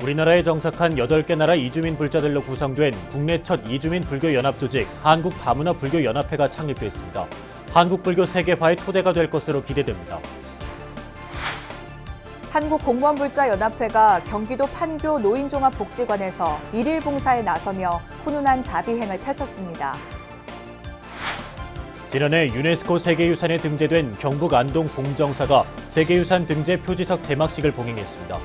우리나라에 정착한 8개 나라 이주민 불자들로 구성된 국내 첫 이주민 불교 연합 조직 한국다문화 불교연합회가 창립됐습니다. 한국 불교 세계화의 토대가 될 것으로 기대됩니다. 한국공무원불자연합회가 경기도 판교 노인종합복지관에서 일일 봉사에 나서며 훈훈한 자비행을 펼쳤습니다. 지난해 유네스코 세계유산에 등재된 경북 안동 봉정사가 세계유산 등재 표지석 제막식을 봉행했습니다.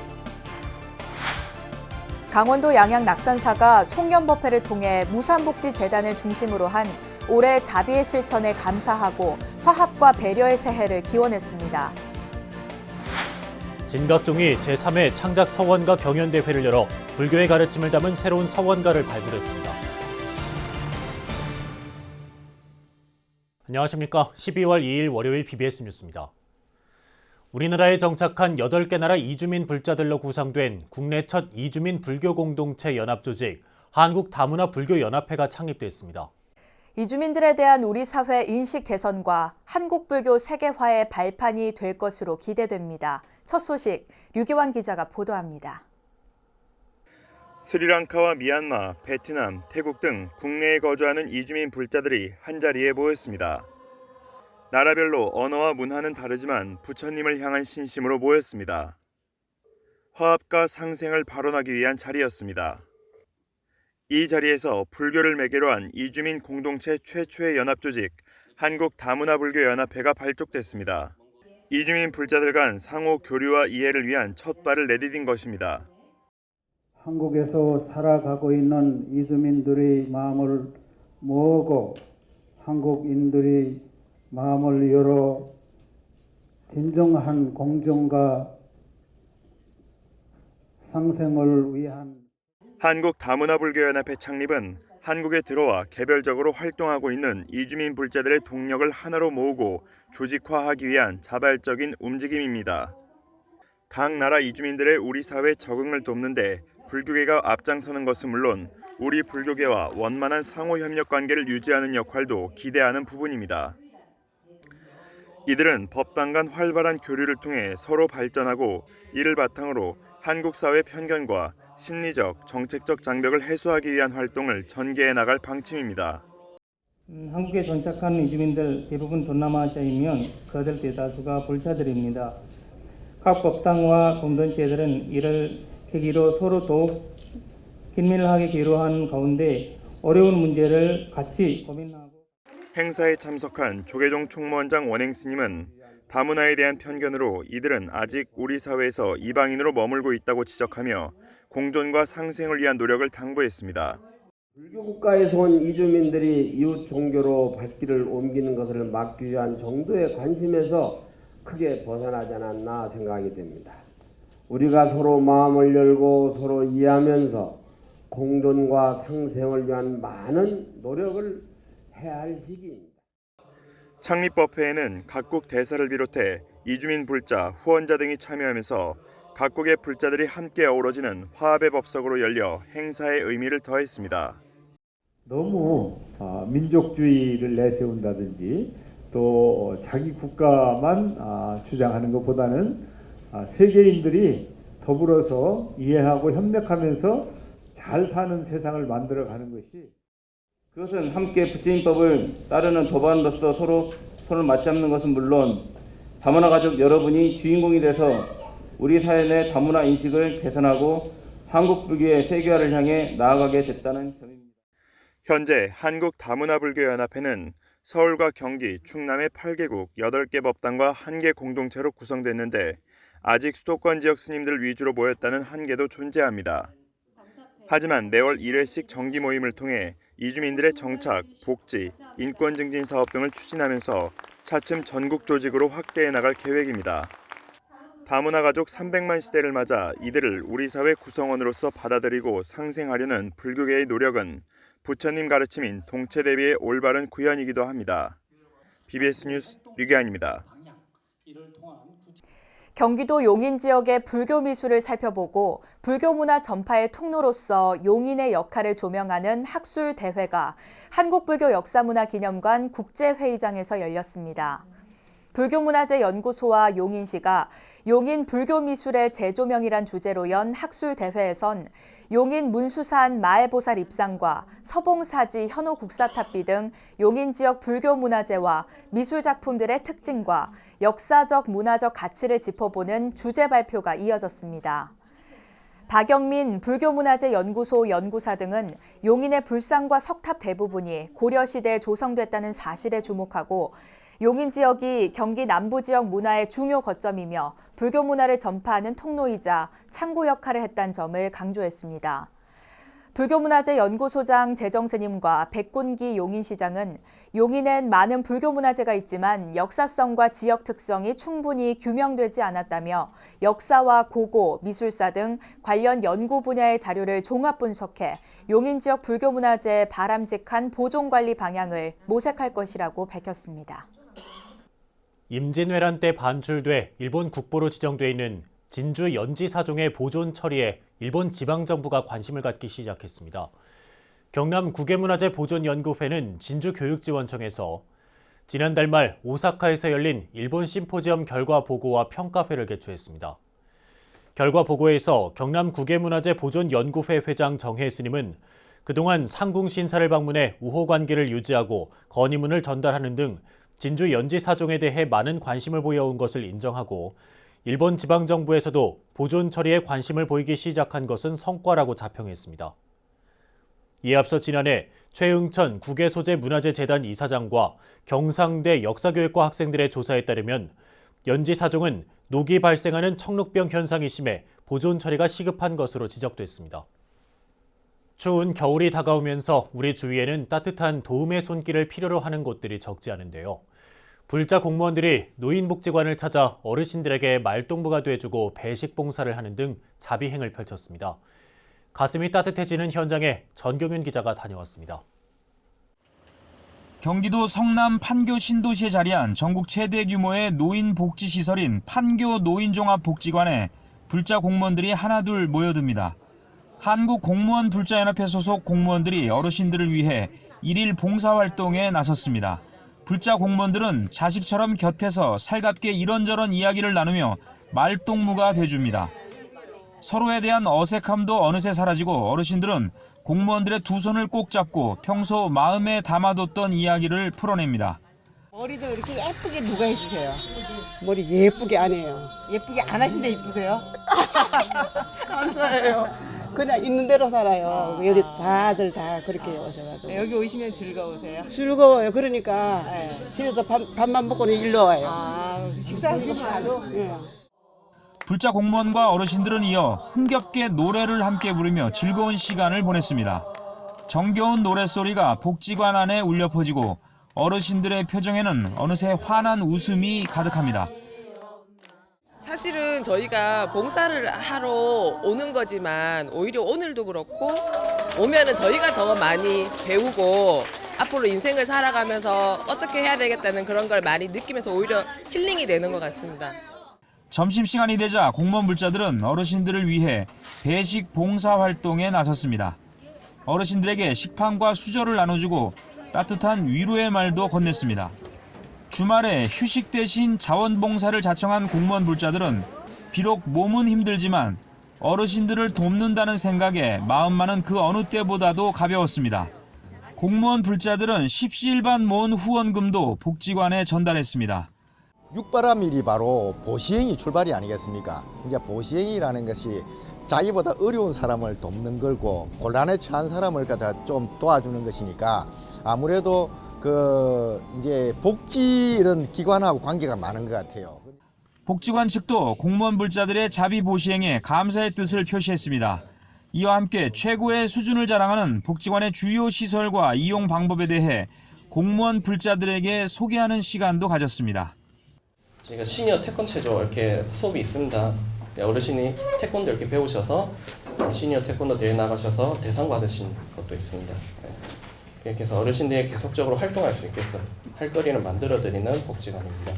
강원도 양양 낙산사가 송년법회를 통해 무산복지재단을 중심으로 한 올해 자비의 실천에 감사하고 화합과 배려의 새해를 기원했습니다. 진각종이 제3회 창작 서원가 경연대회를 열어 불교의 가르침을 담은 새로운 서원가를 발굴했습니다. 안녕하십니까. 12월 2일 월요일 BBS 뉴스입니다. 우리나라에 정착한 8개 나라 이주민 불자들로 구성된 국내 첫 이주민 불교 공동체 연합조직 한국다문화 불교연합회가 창립됐습니다. 이주민들에 대한 우리 사회 인식 개선과 한국 불교 세계화의 발판이 될 것으로 기대됩니다. 첫 소식 류기환 기자가 보도합니다. 스리랑카와 미얀마, 베트남, 태국 등 국내에 거주하는 이주민 불자들이 한자리에 모였습니다. 나라별로 언어와 문화는 다르지만 부처님을 향한 신심으로 모였습니다. 화합과 상생을 발언하기 위한 자리였습니다. 이 자리에서 불교를 매개로 한 이주민 공동체 최초의 연합조직 한국다문화불교연합회가 발족됐습니다. 이주민 불자들 간 상호 교류와 이해를 위한 첫 발을 내디딘 것입니다. 한국에서 살아가고 있는 이주민들의 마음을 모으고 한국인들의 마음을 열어 진정한 공정과 상생을 위한 한국다문화불교연합회 창립은 한국에 들어와 개별적으로 활동하고 있는 이주민 불자들의 동력을 하나로 모으고 조직화하기 위한 자발적인 움직임입니다. 각 나라 이주민들의 우리 사회 적응을 돕는데 불교계가 앞장서는 것은 물론 우리 불교계와 원만한 상호 협력 관계를 유지하는 역할도 기대하는 부분입니다. 이들은 법당 간 활발한 교류를 통해 서로 발전하고 이를 바탕으로 한국 사회 편견과 심리적, 정책적 장벽을 해소하기 위한 활동을 전개해 나갈 방침입니다. 한국에 정착한 이주민들 대부분 동남아시아이면 그들 대다수가 불자들입니다. 각 법당과 공동체들은 이를 계기로 서로 더욱 긴밀하게 교류한 가운데 어려운 문제를 같이 고민하고 행사에 참석한 조계종 총무원장 원행스님은 다문화에 대한 편견으로 이들은 아직 우리 사회에서 이방인으로 머물고 있다고 지적하며 공존과 상생을 위한 노력을 당부했습니다. 불교 국가에서 온 이주민들이 이웃 종교로 발길을 옮기는 것을 막기 위한 정도의 관심에서 크게 벗어나지 않았나 생각이 됩니다. 우리가 서로 마음을 열고 서로 이해하면서 공존과 상생을 위한 많은 노력을 해야 할 시기입니다. 창립법회에는 각국 대사를 비롯해 이주민 불자, 후원자 등이 참여하면서 각국의 불자들이 함께 어우러지는 화합의 법석으로 열려 행사의 의미를 더했습니다. 너무 민족주의를 내세운다든지 또 자기 국가만 주장하는 것보다는 세계인들이 더불어서 이해하고 협력하면서 잘 사는 세상을 만들어가는 것이 그것은 함께 부처님법을 따르는 도반으로서 서로 손을 맞잡는 것은 물론 다문화 가족 여러분이 주인공이 돼서 우리 사회 내 다문화 인식을 개선하고 한국 불교의 세계화를 향해 나아가게 됐다는 점입니다. 현재 한국다문화불교연합회는 서울과 경기, 충남의 8개국 8개 법당과 1개 공동체로 구성됐는데 아직 수도권 지역 스님들 위주로 모였다는 한계도 존재합니다. 하지만 매월 1회씩 정기 모임을 통해 이주민들의 정착, 복지, 인권 증진 사업 등을 추진하면서 차츰 전국 조직으로 확대해 나갈 계획입니다. 다문화 가족 300만 시대를 맞아 이들을 우리 사회 구성원으로서 받아들이고 상생하려는 불교계의 노력은 부처님 가르침인 동체대비의 올바른 구현이기도 합니다. BBS 뉴스 류기환입니다. 경기도 용인 지역의 불교 미술을 살펴보고 불교 문화 전파의 통로로서 용인의 역할을 조명하는 학술 대회가 한국불교역사문화기념관 국제회의장에서 열렸습니다. 불교문화재연구소와 용인시가 용인 불교미술의 재조명이란 주제로 연 학술대회에선 용인 문수산 마애보살 입상과 서봉사지 현호국사탑비 등 용인 지역 불교문화재와 미술작품들의 특징과 역사적 문화적 가치를 짚어보는 주제 발표가 이어졌습니다. 박영민 불교문화재연구소 연구사 등은 용인의 불상과 석탑 대부분이 고려시대에 조성됐다는 사실에 주목하고 용인 지역이 경기 남부 지역 문화의 중요 거점이며 불교 문화를 전파하는 통로이자 창구 역할을 했다는 점을 강조했습니다. 불교문화재연구소장 재정스님과 백군기 용인시장은 용인엔 많은 불교문화재가 있지만 역사성과 지역 특성이 충분히 규명되지 않았다며 역사와 고고, 미술사 등 관련 연구 분야의 자료를 종합 분석해 용인 지역 불교문화재의 바람직한 보존관리 방향을 모색할 것이라고 밝혔습니다. 임진왜란 때 반출돼 일본 국보로 지정돼 있는 진주 연지사종의 보존 처리에 일본 지방정부가 관심을 갖기 시작했습니다. 경남 국외문화재 보존연구회는 진주교육지원청에서 지난달 말 오사카에서 열린 일본 심포지엄 결과 보고와 평가회를 개최했습니다. 결과 보고에서 경남 국외문화재 보존연구회 회장 정혜 스님은 그동안 상궁 신사를 방문해 우호 관계를 유지하고 건의문을 전달하는 등 진주 연지사종에 대해 많은 관심을 보여온 것을 인정하고 일본 지방정부에서도 보존 처리에 관심을 보이기 시작한 것은 성과라고 자평했습니다. 이에 앞서 지난해 최응천 국외소재문화재재단 이사장과 경상대 역사교육과 학생들의 조사에 따르면 연지사종은 녹이 발생하는 청록병 현상이 심해 보존 처리가 시급한 것으로 지적됐습니다. 추운 겨울이 다가오면서 우리 주위에는 따뜻한 도움의 손길을 필요로 하는 곳들이 적지 않은데요. 불자 공무원들이 노인복지관을 찾아 어르신들에게 말동무가 돼주고 배식 봉사를 하는 등 자비행을 펼쳤습니다. 가슴이 따뜻해지는 현장에 전경윤 기자가 다녀왔습니다. 경기도 성남 판교 신도시에 자리한 전국 최대 규모의 노인복지시설인 판교 노인종합복지관에 불자 공무원들이 하나둘 모여듭니다. 한국공무원불자연합회 소속 공무원들이 어르신들을 위해 일일 봉사활동에 나섰습니다. 불자 공무원들은 자식처럼 곁에서 살갑게 이런저런 이야기를 나누며 말동무가 돼줍니다. 서로에 대한 어색함도 어느새 사라지고 어르신들은 공무원들의 두 손을 꼭 잡고 평소 마음에 담아뒀던 이야기를 풀어냅니다. 머리도 이렇게 예쁘게 누가 해주세요? 머리 예쁘게 안 해요. 예쁘게 안 하신데 이쁘세요? 감사해요. 그냥 있는 대로 살아요. 여기 다들 다 그렇게 오셔가지고. 네, 여기 오시면 즐거우세요? 즐거워요. 그러니까 집에서 밥만 먹고는 일로 와요. 식사하시고 바로? 예. 불자 공무원과 어르신들은 이어 흥겹게 노래를 함께 부르며 즐거운 시간을 보냈습니다. 정겨운 노랫소리가 복지관 안에 울려 퍼지고 어르신들의 표정에는 어느새 환한 웃음이 가득합니다. 사실은 저희가 봉사를 하러 오는 거지만 오히려 오늘도 그렇고 오면은 저희가 더 많이 배우고 앞으로 인생을 살아가면서 어떻게 해야 되겠다는 그런 걸 많이 느끼면서 오히려 힐링이 되는 것 같습니다. 점심시간이 되자 공무원 불자들은 어르신들을 위해 배식 봉사활동에 나섰습니다. 어르신들에게 식판과 수저를 나눠주고 따뜻한 위로의 말도 건넸습니다. 주말에 휴식 대신 자원봉사를 자청한 공무원 불자들은 비록 몸은 힘들지만 어르신들을 돕는다는 생각에 마음만은 그 어느 때보다도 가벼웠습니다. 공무원 불자들은 십시일반 모은 후원금도 복지관에 전달했습니다. 육바라밀이 바로 보시행이 출발이 아니겠습니까? 이제 보시행이라는 것이 자기보다 어려운 사람을 돕는 거고 곤란에 처한 사람을 갖다 좀 도와주는 것이니까 아무래도 이제 복지 이런 기관하고 관계가 많은 것 같아요. 복지관 측도 공무원 불자들의 자비 보시행에 감사의 뜻을 표시했습니다. 이와 함께 최고의 수준을 자랑하는 복지관의 주요 시설과 이용 방법에 대해 공무원 불자들에게 소개하는 시간도 가졌습니다. 저희가 시니어 태권 체조 이렇게 수업이 있습니다. 어르신이 태권도 이렇게 배우셔서 시니어 태권도 대회 나가셔서 대상 받으신 것도 있습니다. 이렇게 해서 어르신들이 계속적으로 활동할 수 있게끔 할거리를 만들어드리는 복지관입니다.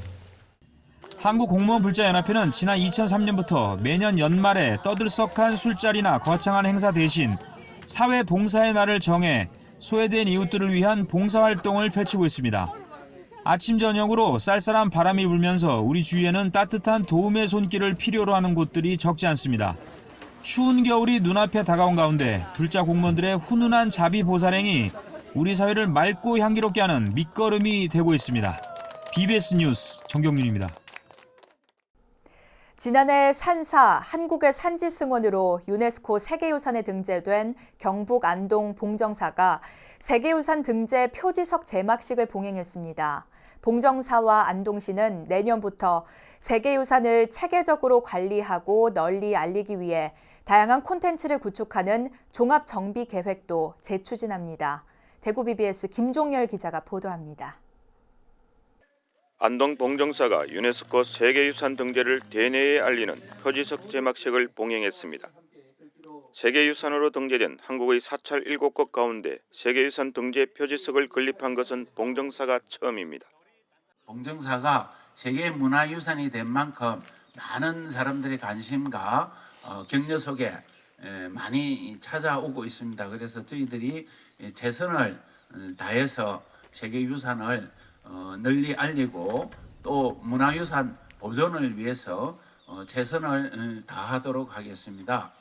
한국공무원불자연합회는 지난 2003년부터 매년 연말에 떠들썩한 술자리나 거창한 행사 대신 사회봉사의 날을 정해 소외된 이웃들을 위한 봉사활동을 펼치고 있습니다. 아침 저녁으로 쌀쌀한 바람이 불면서 우리 주위에는 따뜻한 도움의 손길을 필요로 하는 곳들이 적지 않습니다. 추운 겨울이 눈앞에 다가온 가운데 불자 공무원들의 훈훈한 자비 보살행이 우리 사회를 맑고 향기롭게 하는 밑거름이 되고 있습니다. BBS 뉴스 정경윤입니다. 지난해 산사, 한국의 산지승원으로 유네스코 세계유산에 등재된 경북 안동 봉정사가 세계유산 등재 표지석 제막식을 봉행했습니다. 봉정사와 안동시는 내년부터 세계유산을 체계적으로 관리하고 널리 알리기 위해 다양한 콘텐츠를 구축하는 종합정비 계획도 재추진합니다. 대구 BBS 김종열 기자가 보도합니다. 안동 봉정사가 유네스코 세계유산 등재를 대내에 알리는 표지석 제막식을 봉행했습니다. 세계유산으로 등재된 한국의 사찰 7곳 가운데 세계유산 등재 표지석을 건립한 것은 봉정사가 처음입니다. 봉정사가 세계문화유산이 된 만큼 많은 사람들의 관심과 격려 속에 많이 찾아오고 있습니다. 그래서 저희들이 최선을 다해서 세계유산을 널리 알리고 또 문화유산 보존을 위해서 최선을 다하도록 하겠습니다.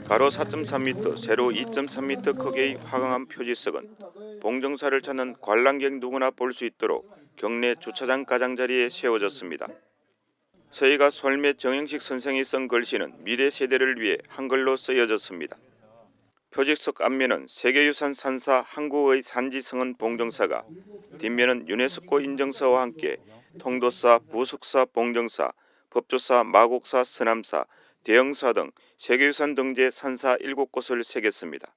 가로 4.3m, 세로 2.3m 크기의 화강암 표지석은 봉정사를 찾는 관람객 누구나 볼 수 있도록 경내 주차장 가장자리에 세워졌습니다. 서희가 솔매 정영식 선생이 쓴 글씨는 미래 세대를 위해 한글로 쓰여졌습니다. 표지석 앞면은 세계유산 산사 한국의 산지승원 봉정사가, 뒷면은 유네스코 인정사와 함께 통도사, 부속사, 봉정사, 법조사, 마곡사, 서남사, 대형사 등 세계유산 등재 산사 7곳을 새겼습니다.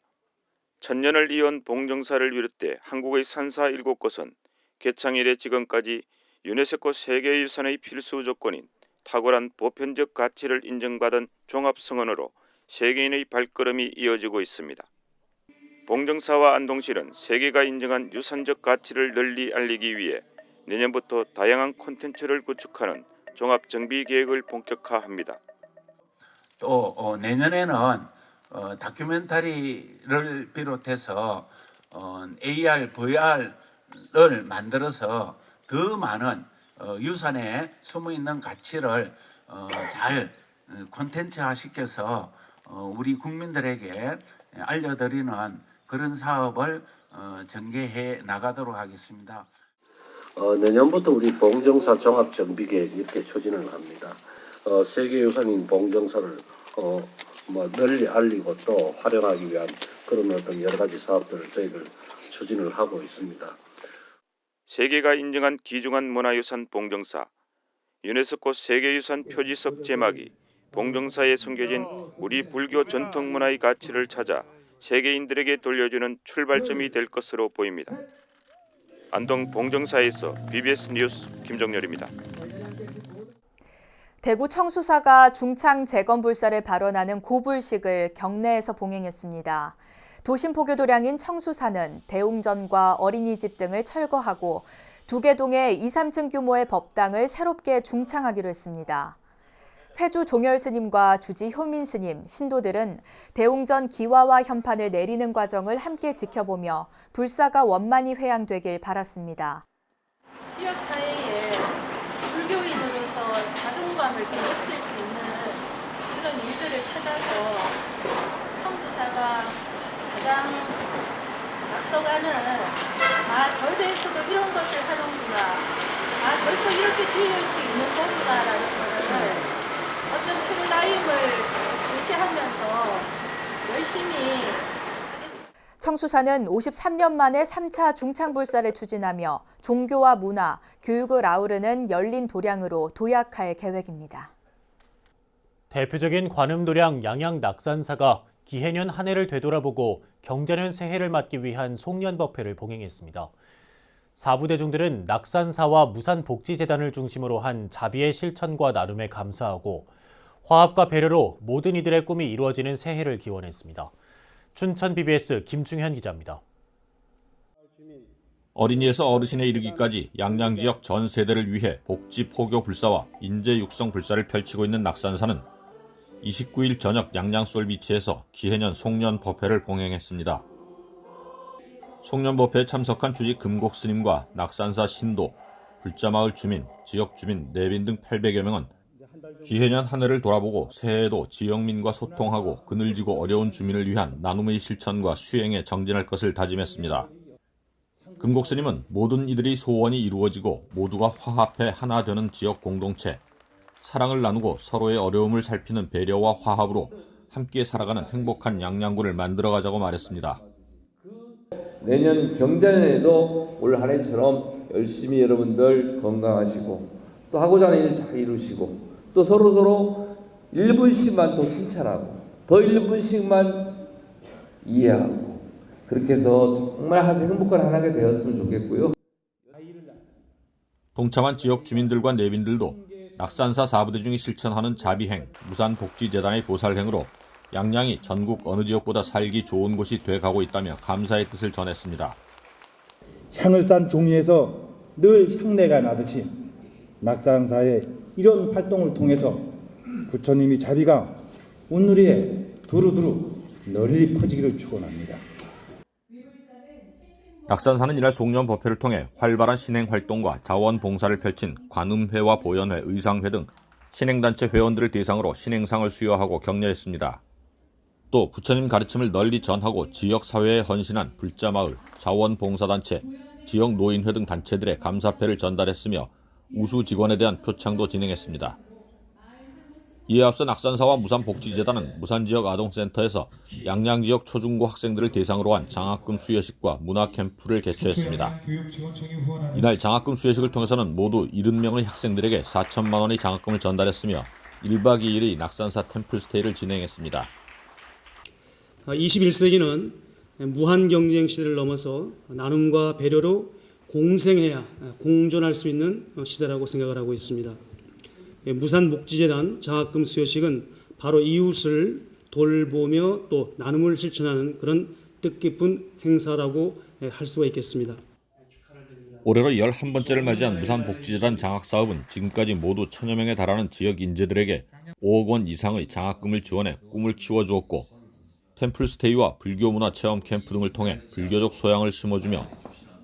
천년을 이어온 봉정사를 비롯해 한국의 산사 7곳은 개창 이래 지금까지 유네스코 세계유산의 필수 조건인 탁월한 보편적 가치를 인정받은 종합승원으로 세계인의 발걸음이 이어지고 있습니다. 봉정사와 안동시는 세계가 인정한 유산적 가치를 널리 알리기 위해 내년부터 다양한 콘텐츠를 구축하는 종합정비 계획을 본격화합니다. 또 내년에는 다큐멘터리를 비롯해서 AR, VR을 만들어서 더 많은 유산에 숨어있는 가치를 잘 콘텐츠화 시켜서 우리 국민들에게 알려드리는 그런 사업을 전개해 나가도록 하겠습니다. 내년부터 우리 봉정사 종합정비계획 이렇게 추진을 합니다. 세계유산인 봉정사를 널리 알리고 또 활용하기 위한 그런 어떤 여러 가지 사업들을 저희들 추진을 하고 있습니다. 세계가 인정한 귀중한 문화유산 봉정사, 유네스코 세계유산 표지석 제막이 봉정사에 숨겨진 우리 불교 전통 문화의 가치를 찾아 세계인들에게 돌려주는 출발점이 될 것으로 보입니다. 안동 봉정사에서 BBS 뉴스 김정열입니다. 대구 청수사가 중창 재건불사를 발언하는 고불식을 경내에서 봉행했습니다. 도심 포교 도량인 청수사는 대웅전과 어린이집 등을 철거하고 2개 동에 2, 3층 규모의 법당을 새롭게 중창하기로 했습니다. 회주 종열 스님과 주지 효민 스님, 신도들은 대웅전 기와와 현판을 내리는 과정을 함께 지켜보며 불사가 원만히 회양되길 바랐습니다. 지역 사회에 불교인으로서 자존감을 좀 높일 수 있는 그런 일들을 찾아서 청수사가 가장 앞서가는 절도에서도 이런 것을 하는구나, 절도 이렇게 지을 수 있는 거구나라는 것을 어떤 프로다임을 제시하면서 열심히 청수사는 53년 만에 3차 중창불사를 추진하며 종교와 문화, 교육을 아우르는 열린 도량으로 도약할 계획입니다. 대표적인 관음도량 양양낙산사가 기해년 한 해를 되돌아보고 경자년 새해를 맞기 위한 송년법회를 봉행했습니다. 사부대중들은 낙산사와 무산복지재단을 중심으로 한 자비의 실천과 나눔에 감사하고 화합과 배려로 모든 이들의 꿈이 이루어지는 새해를 기원했습니다. 춘천 BBS 김중현 기자입니다. 어린이에서 어르신에 이르기까지 양양 지역 전 세대를 위해 복지 포교 불사와 인재 육성 불사를 펼치고 있는 낙산사는 29일 저녁 양양 솔비치에서 기해년 송년 법회를 봉행했습니다. 송년법회에 참석한 주지 금곡스님과 낙산사 신도, 불자마을 주민, 지역 주민, 내빈 등 800여 명은 기해년 한 해를 돌아보고 새해에도 지역민과 소통하고 그늘지고 어려운 주민을 위한 나눔의 실천과 수행에 정진할 것을 다짐했습니다. 금곡스님은 모든 이들이 소원이 이루어지고 모두가 화합해 하나 되는 지역 공동체, 사랑을 나누고 서로의 어려움을 살피는 배려와 화합으로 함께 살아가는 행복한 양양군을 만들어가자고 말했습니다. 내년 경자년에도 올 한 해처럼 열심히 여러분들 건강하시고 또 하고자 하는 일 잘 이루시고 또 서로 1분씩만 더 칭찬하고 더 1분씩만 이해하고 그렇게 해서 정말 행복한 한 해가 되었으면 좋겠고요. 동참한 지역 주민들과 내빈들도 낙산사 사부대중이 실천하는 자비행, 무산복지재단의 보살행으로 양양이 전국 어느 지역보다 살기 좋은 곳이 돼가고 있다며 감사의 뜻을 전했습니다. 향을 싼 종이에서 늘 향내가 나듯이 낙산사의 이런 활동을 통해서 부처님이 자비가 온누리에 두루두루 널리 퍼지기를 축원합니다. 낙산사는 이날 송년법회를 통해 활발한 신행활동과 자원봉사를 펼친 관음회와 보연회, 의상회 등 신행단체 회원들을 대상으로 신행상을 수여하고 격려했습니다. 또 부처님 가르침을 널리 전하고 지역사회에 헌신한 불자마을, 자원봉사단체, 지역 노인회 등 단체들의 감사패를 전달했으며 우수 직원에 대한 표창도 진행했습니다. 이에 앞서 낙산사와 무산복지재단은 무산지역 아동센터에서 양양지역 초중고 학생들을 대상으로 한 장학금 수여식과 문화캠프를 개최했습니다. 이날 장학금 수여식을 통해서는 모두 70명의 학생들에게 4천만 원의 장학금을 전달했으며 1박 2일의 낙산사 템플스테이를 진행했습니다. 21세기는 무한 경쟁 시대를 넘어서 나눔과 배려로 공생해야 공존할 수 있는 시대라고 생각을 하고 있습니다. 무산복지재단 장학금 수여식은 바로 이웃을 돌보며 또 나눔을 실천하는 그런 뜻깊은 행사라고 할 수가 있겠습니다. 올해로 11번째를 맞이한 무산복지재단 장학사업은 지금까지 모두 1000여 명에 달하는 지역 인재들에게 5억 원 이상의 장학금을 지원해 꿈을 키워주었고 템플스테이와 불교문화 체험 캠프 등을 통해 불교적 소양을 심어주며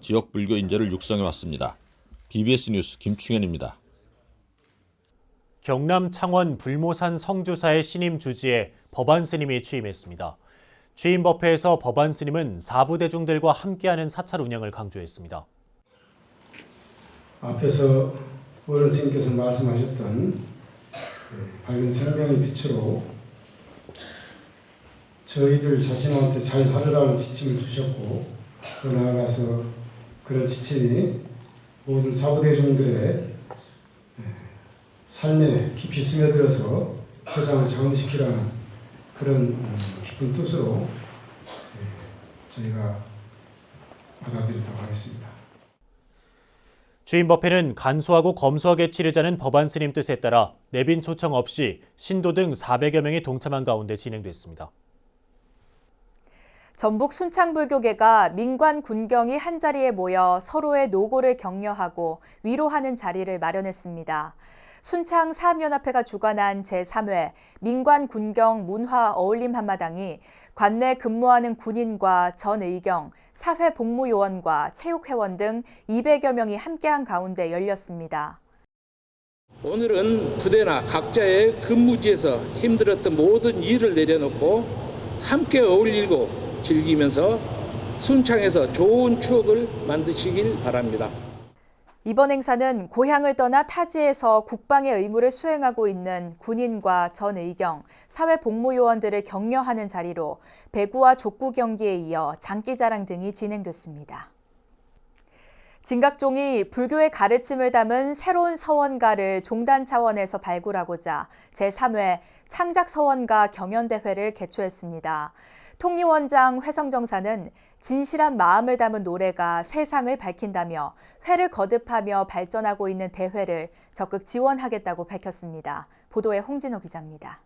지역 불교 인재를 육성해왔습니다. BBS 뉴스 김충현입니다. 경남 창원 불모산 성주사의 신임 주지에 법안 스님이 취임했습니다. 취임 법회에서 법안 스님은 사부대중들과 함께하는 사찰 운영을 강조했습니다. 앞에서 어르신께서 말씀하셨던 밝은 생명의 빛으로 저희들 자신한테 잘 살으라는 지침을 주셨고 더 나아가서 그런 지침이 모든 사부대중들의 삶에 깊이 스며들어서 세상을 자원시키라는 그런 깊은 뜻으로 저희가 받아들이도록 하겠습니다. 취임 법회는 간소하고 검소하게 치르자는 법안 스님 뜻에 따라 내빈 초청 없이 신도 등 400여 명이 동참한 가운데 진행됐습니다. 전북 순창불교계가 민관 군경이 한자리에 모여 서로의 노고를 격려하고 위로하는 자리를 마련했습니다. 순창 사업연합회가 주관한 제3회 민관 군경 문화 어울림 한마당이 관내 근무하는 군인과 전 의경, 사회 복무요원과 체육회원 등 200여 명이 함께한 가운데 열렸습니다. 오늘은 부대나 각자의 근무지에서 힘들었던 모든 일을 내려놓고 함께 어울리고 즐기면서 순창에서 좋은 추억을 만드시길 바랍니다. 이번 행사는 고향을 떠나 타지에서 국방의 의무를 수행하고 있는 군인과 전 의경, 사회 복무요원들을 격려하는 자리로 배구와 족구 경기에 이어 장기자랑 등이 진행됐습니다. 진각종이 불교의 가르침을 담은 새로운 서원가를 종단 차원에서 발굴하고자 제3회 창작서원가 경연대회를 개최했습니다. 통리원장 회성정사는 진실한 마음을 담은 노래가 세상을 밝힌다며 회를 거듭하며 발전하고 있는 대회를 적극 지원하겠다고 밝혔습니다. 보도에 홍진호 기자입니다.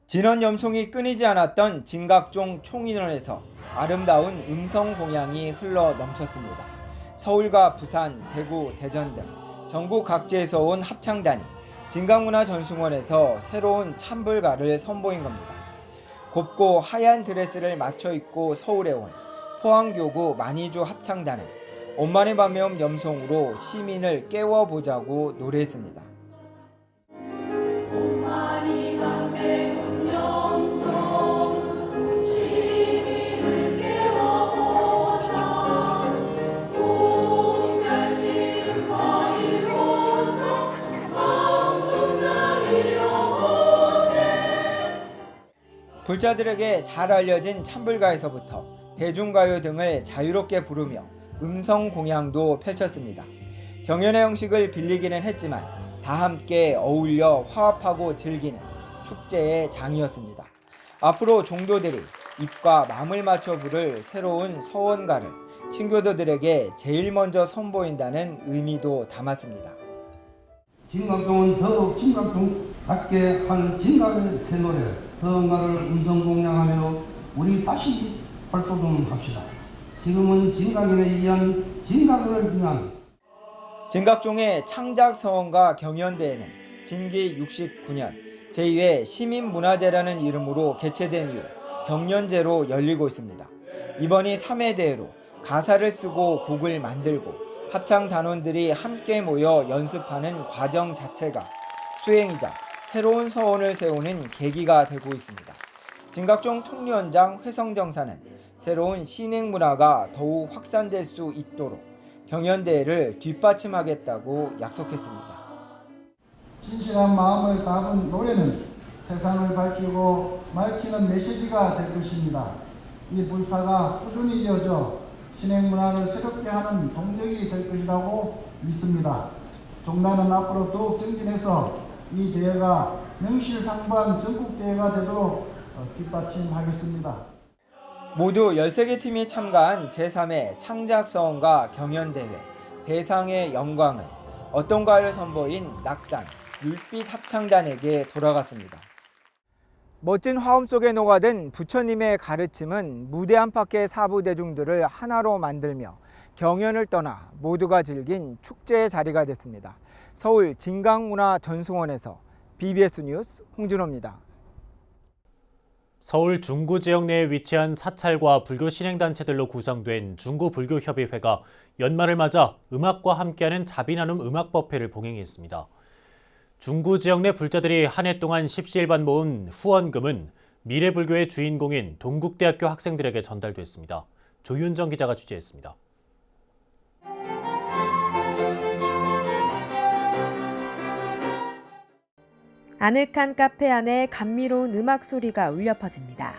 진원 염송이 끊이지 않았던 진각종 총인원에서 아름다운 음성 공양이 흘러 넘쳤습니다. 서울과 부산, 대구, 대전 등 전국 각지에서 온 합창단이 진각문화전승원에서 새로운 찬불가를 선보인 겁니다. 곱고 하얀 드레스를 맞춰 입고 서울에 온 포항교구 만이조 합창단은 엄마네 밤에 옴 염송으로 시민을 깨워보자고 노래했습니다. 불자들에게 잘 알려진 찬불가에서부터 대중가요 등을 자유롭게 부르며 음성 공양도 펼쳤습니다. 경연의 형식을 빌리기는 했지만 다 함께 어울려 화합하고 즐기는 축제의 장이었습니다. 앞으로 종도들이 입과 마음을 맞춰 부를 새로운 서원가를 신교도들에게 제일 먼저 선보인다는 의미도 담았습니다. 진각종은 더욱 진각종답게 한 진각의 새 노래 서원가를 음성 공양하며 우리 다시 활동합시다. 지금은 진각인에 의한 진각을 위한 진각종의 창작 서원가 경연대회는 진기 69년 제2회 시민문화제라는 이름으로 개최된 이후 경연제로 열리고 있습니다. 이번이 3회 대회로 가사를 쓰고 곡을 만들고 합창 단원들이 함께 모여 연습하는 과정 자체가 수행이자 새로운 서원을 세우는 계기가 되고 있습니다. 진각종 통위원장 회성정사는 새로운 신행 문화가 더욱 확산될 수 있도록 경연대회를 뒷받침하겠다고 약속했습니다. 진실한 마음을 담은 노래는 세상을 밝히고 맑히는 메시지가 될 것입니다. 이 불사가 꾸준히 이어져 신행 문화를 새롭게 하는 동력이 될 것이라고 믿습니다. 종단은 앞으로 더욱 증진해서 이 대회가 명실상부한 전국대회가 되도록 뒷받침하겠습니다. 모두 13개 팀이 참가한 제3회 창작서원가 경연대회 대상의 영광은 어떤가를 선보인 낙산 율빛 합창단에게 돌아갔습니다. 멋진 화음 속에 녹아든 부처님의 가르침은 무대 안팎의 사부대중들을 하나로 만들며 경연을 떠나 모두가 즐긴 축제의 자리가 됐습니다. 서울 진강문화전승원에서 BBS 뉴스 홍준호입니다. 서울 중구 지역 내에 위치한 사찰과 불교 신행단체들로 구성된 중구불교협의회가 연말을 맞아 음악과 함께하는 자비나눔 음악법회를 봉행했습니다. 중구 지역 내 불자들이 한 해 동안 십시일반 모은 후원금은 미래불교의 주인공인 동국대학교 학생들에게 전달됐습니다. 조윤정 기자가 취재했습니다. 아늑한 카페 안에 감미로운 음악 소리가 울려 퍼집니다.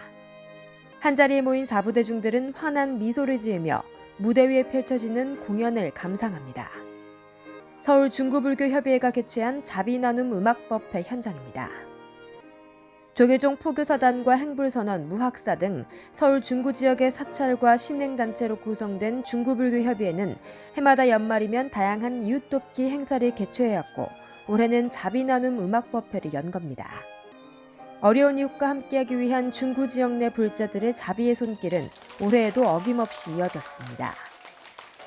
한자리에 모인 사부대중들은 환한 미소를 지으며 무대 위에 펼쳐지는 공연을 감상합니다. 서울 중구불교협의회가 개최한 자비나눔 음악법회 현장입니다. 조계종 포교사단과 행불선원, 무학사 등 서울 중구 지역의 사찰과 신행단체로 구성된 중구불교협의회는 해마다 연말이면 다양한 이웃돕기 행사를 개최해왔고 올해는 자비나눔 음악법회를 연 겁니다. 어려운 이웃과 함께하기 위한 중구 지역 내 불자들의 자비의 손길은 올해에도 어김없이 이어졌습니다.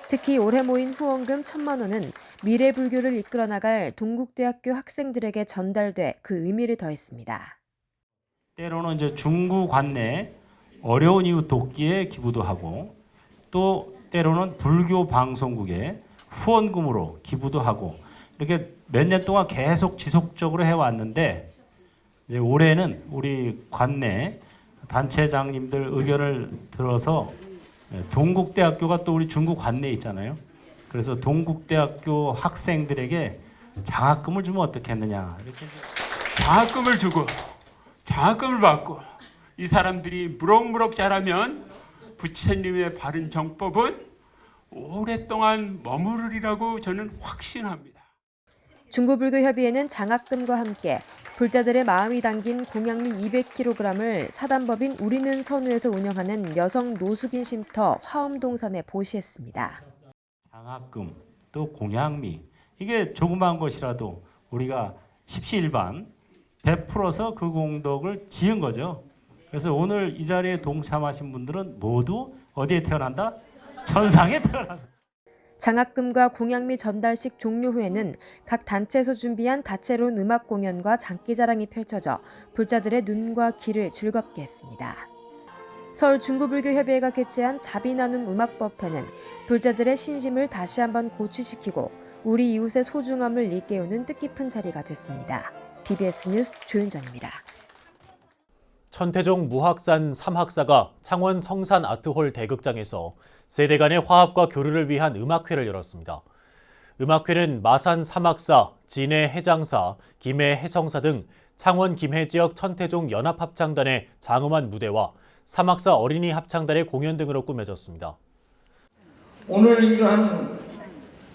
특히 올해 모인 후원금 1,000만 원은 미래불교를 이끌어 나갈 동국대학교 학생들에게 전달돼 그 의미를 더했습니다. 때로는 이제 중구 관내 어려운 이웃 돕기에 기부도 하고 또 때로는 불교 방송국에 후원금으로 기부도 하고 이렇게 몇 년 동안 계속 지속적으로 해왔는데 이제 올해는 우리 관내 단체장님들 의견을 들어서 동국대학교가 또 우리 중구 관내에 있잖아요. 그래서 동국대학교 학생들에게 장학금을 주면 어떻겠느냐 이렇게 장학금을 주고 장학금을 받고 이 사람들이 무럭무럭 자라면 부처님의 바른 정법은 오랫동안 머무르리라고 저는 확신합니다. 중구불교협의회는 장학금과 함께 불자들의 마음이 담긴 공양미 200kg을 사단법인 우리는 선우에서 운영하는 여성 노숙인 쉼터 화엄동산에 보시했습니다. 장학금 또 공양미 이게 조그마한 것이라도 우리가 십시일반 베풀어서 그 공덕을 지은 거죠. 그래서 오늘 이 자리에 동참하신 분들은 모두 어디에 태어난다? 천상에 태어난다. 장학금과 공양미 전달식 종료 후에는 각 단체에서 준비한 다채로운 음악 공연과 장기자랑이 펼쳐져 불자들의 눈과 귀를 즐겁게 했습니다. 서울중구불교협의회가 개최한 자비나눔 음악법회는 불자들의 신심을 다시 한번 고취시키고 우리 이웃의 소중함을 일깨우는 뜻깊은 자리가 됐습니다. BBS 뉴스 조윤정입니다. 천태종 무학산 3학사가 창원 성산 아트홀 대극장에서 세대 간의 화합과 교류를 위한 음악회를 열었습니다. 음악회는 마산 3학사, 진해 해장사, 김해 해성사 등 창원 김해 지역 천태종 연합합창단의 장엄한 무대와 3학사 어린이 합창단의 공연 등으로 꾸며졌습니다. 오늘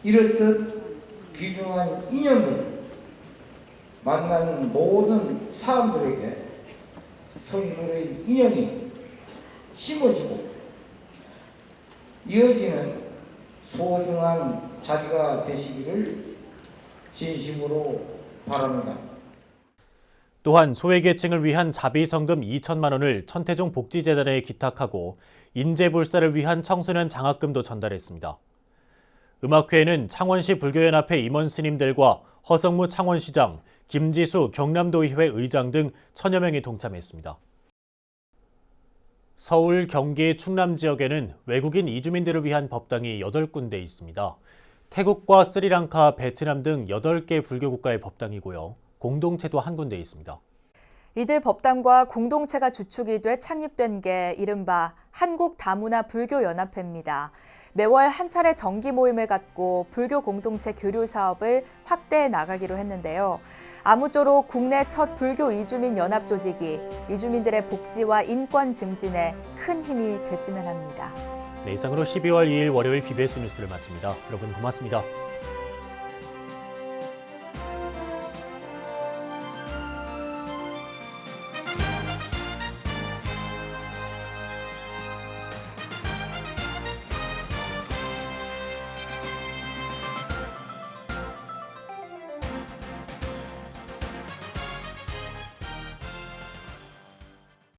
이렇듯 귀중한 인연을 만난 모든 사람들에게 성인들의 인연이 심어지고 이어지는 소중한 자리가 되시기를 진심으로 바랍니다. 또한 소외계층을 위한 자비성금 2천만 원을 천태종 복지재단에 기탁하고 인재불사를 위한 청소년 장학금도 전달했습니다. 음악회에는 창원시 불교연합회 임원 스님들과 허성무 창원시장, 김지수 경남도의회 의장 등 1000여 명이 동참했습니다. 서울, 경기, 충남 지역에는 외국인 이주민들을 위한 법당이 8군데 있습니다. 태국과 스리랑카, 베트남 등 8개 불교 국가의 법당이고요. 공동체도 한 군데 있습니다. 이들 법당과 공동체가 주축이 돼 창립된 게 이른바 한국다문화불교연합회입니다. 매월 한 차례 정기 모임을 갖고 불교 공동체 교류 사업을 확대해 나가기로 했는데요. 아무쪼록 국내 첫 불교 이주민 연합 조직이 이주민들의 복지와 인권 증진에 큰 힘이 됐으면 합니다. 네, 이상으로 12월 2일 월요일 BBS 뉴스를 마칩니다. 여러분 고맙습니다.